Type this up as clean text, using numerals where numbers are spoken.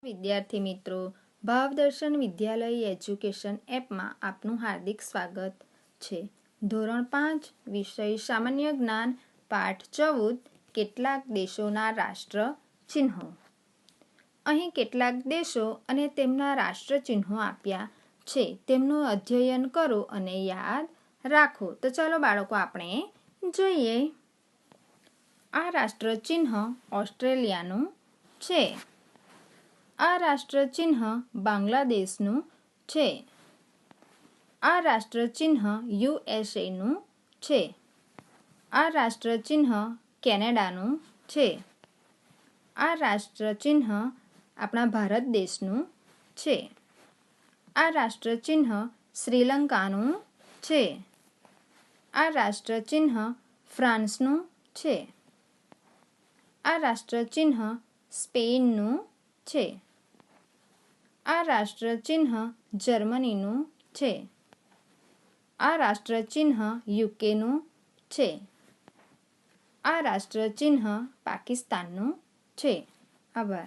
વિદ્યાર્થી મિત્રો, ભાવદર્શન વિદ્યાલય એજ્યુકેશન એપમાં આપનું હાર્દિક સ્વાગત છે. ધોરણ 5 વિષય સામાન્ય જ્ઞાન પાઠ 14 કેટલાક દેશોના રાષ્ટ્ર ચિહ્નો. અહીં કેટલાક દેશો અને તેમના રાષ્ટ્ર ચિહ્નો આપ્યા છે. તેમનું અધ્યયન કરો અને યાદ રાખો. તો ચાલો બાળકો આપણે જોઈએ. આ રાષ્ટ્ર ચિહ્ન ઓસ્ટ્રેલિયાનું છે. આ રાષ્ટ્ર ચિહ્ન બાંગ્લાદેશનું છે. આ રાષ્ટ્ર ચિહ્ન યુએસએનું છે. આ રાષ્ટ્ર ચિહ્ન કેનેડાનું છે. આ રાષ્ટ્ર ચિહ્ન આપણા ભારત દેશનું છે. આ રાષ્ટ્ર ચિહ્ન શ્રીલંકાનું છે. આ રાષ્ટ્ર ચિહ્ન ફ્રાન્સનું છે. આ રાષ્ટ્ર ચિહ્ન સ્પેનનું છે. આ રાષ્ટ્ર ચિહ્ન જર્મનીનું છે. આ રાષ્ટ્ર ચિહ્ન યુકેનું છે. આ રાષ્ટ્ર ચિહ્ન પાકિસ્તાનનું છે. આભાર.